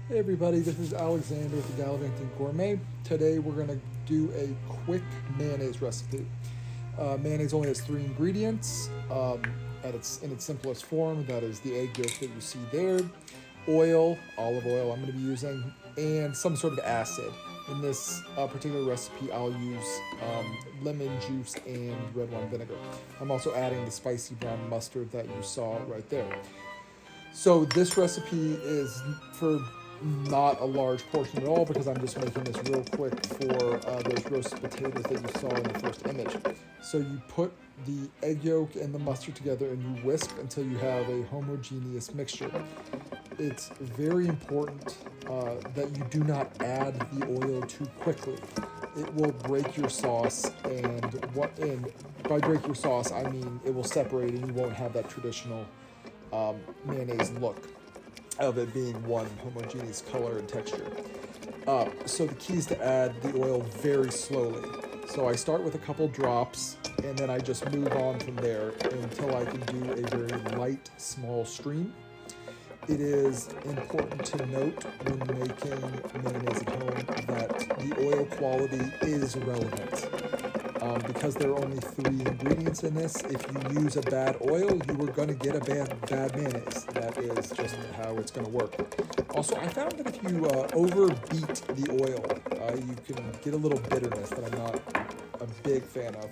Hey everybody, this is Alexander with the Gallivanting Gourmet. Today we're going to do a quick mayonnaise recipe. Mayonnaise only has three ingredients in its simplest form. That is the egg yolk that you see there, oil, olive oil I'm going to be using, and some sort of acid. In this particular recipe I'll use lemon juice and red wine vinegar. I'm also adding the spicy brown mustard that you saw right there. So this recipe is for not a large portion at all because I'm just making this real quick for those roasted potatoes that you saw in the first image. So you put the egg yolk and the mustard together and you whisk until you have a homogeneous mixture. It's very important that you do not add the oil too quickly. It will break your sauce, and by break your sauce I mean it will separate and you won't have that traditional mayonnaise look of it being one homogeneous color and texture. So the key is to add the oil very slowly. So I start with a couple drops and then I just move on from there until I can do a very light, small stream. It is important to note when making mayonnaise at home that the oil quality is relevant. Because there are only three ingredients in this, if you use a bad oil, you are going to get a bad mayonnaise. That is just how it's going to work. Also, I found that if you overbeat the oil, you can get a little bitterness that I'm not a big fan of,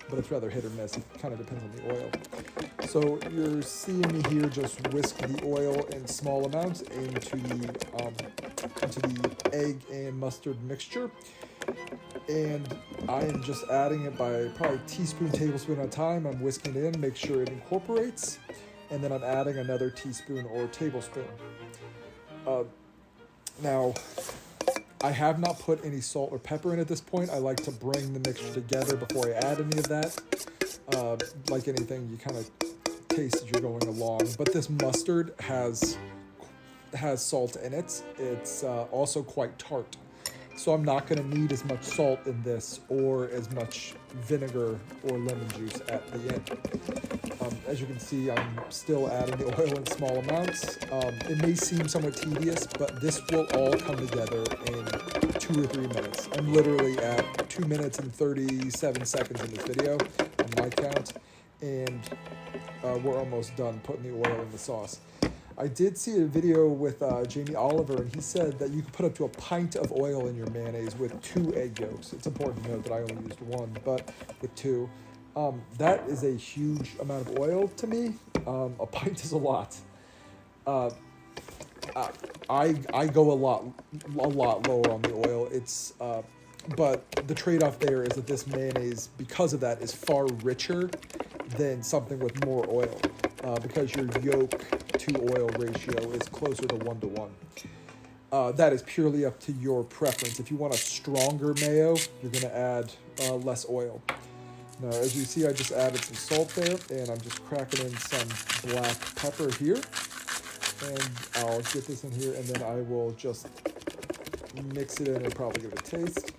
but it's rather hit or miss. It kind of depends on the oil. So you're seeing me here just whisk the oil in small amounts into the egg and mustard mixture. And I am just adding it by probably teaspoon, tablespoon at a time. I'm whisking it in, make sure it incorporates, and then I'm adding another teaspoon or tablespoon. Now, I have not put any salt or pepper in at this point. I like to bring the mixture together before I add any of that. Like anything, you kind of taste as you're going along. But this mustard has salt in it. It's also quite tart. So I'm not going to need as much salt in this or as much vinegar or lemon juice at the end. As you can see, I'm still adding the oil in small amounts. It may seem somewhat tedious, but this will all come together in 2 or 3 minutes. I'm literally at 2 minutes and 37 seconds in this video on my count, and we're almost done putting the oil in the sauce. I did see a video with Jamie Oliver, and he said that you could put up to a pint of oil in your mayonnaise with 2 egg yolks. It's important to note that I only used 1, but with 2. That is a huge amount of oil to me. A pint is a lot. I go a lot lower on the oil. But the trade-off there is that this mayonnaise, because of that, is far richer than something with more oil, because your yolk to oil ratio is closer to 1 to 1. That is purely up to your preference. If you want a stronger mayo, you're going to add less oil. Now, as you see, I just added some salt there, and I'm just cracking in some black pepper here. And I'll get this in here, and then I will just mix it in and probably give it a taste.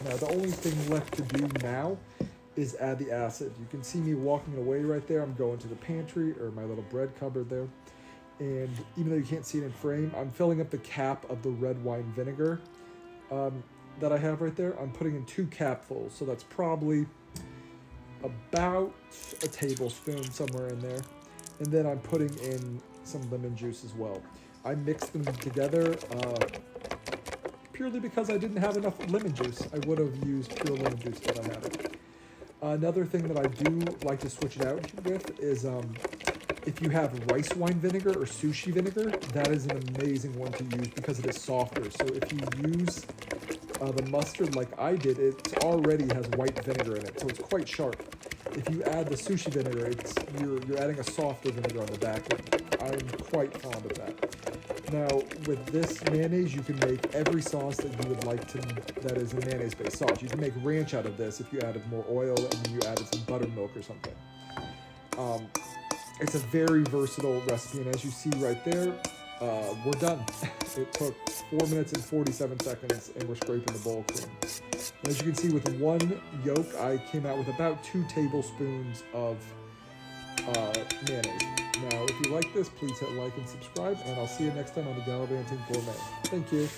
Now, the only thing left to do now is add the acid. You can see me walking away right there. I'm going to the pantry, or my little bread cupboard there. And even though you can't see it in frame, I'm filling up the cap of the red wine vinegar that I have right there. I'm putting in 2 capfuls, so that's probably about a tablespoon, somewhere in there. And then I'm putting in some lemon juice as well. I mixed them together purely because I didn't have enough lemon juice. I would have used pure lemon juice, but I had it. Another thing that I do like to switch it out with is if you have rice wine vinegar or sushi vinegar, that is an amazing one to use because it is softer. So if you use the mustard like I did, it already has white vinegar in it, so it's quite sharp. If you add the sushi vinegar, you're adding a softer vinegar on the back end. I'm quite fond of that. Now, with this mayonnaise, you can make every sauce that you would like to, that is a mayonnaise-based sauce. You can make ranch out of this if you added more oil and then you added some buttermilk or something. It's a very versatile recipe, and as you see right there, we're done. It took 4 minutes and 47 seconds, and we're scraping the bowl clean. And as you can see, with 1 yolk, I came out with about 2 tablespoons of mayonnaise. Now, if you like this, please hit like and subscribe, and I'll see you next time on the Gallivanting Gourmet. Thank you.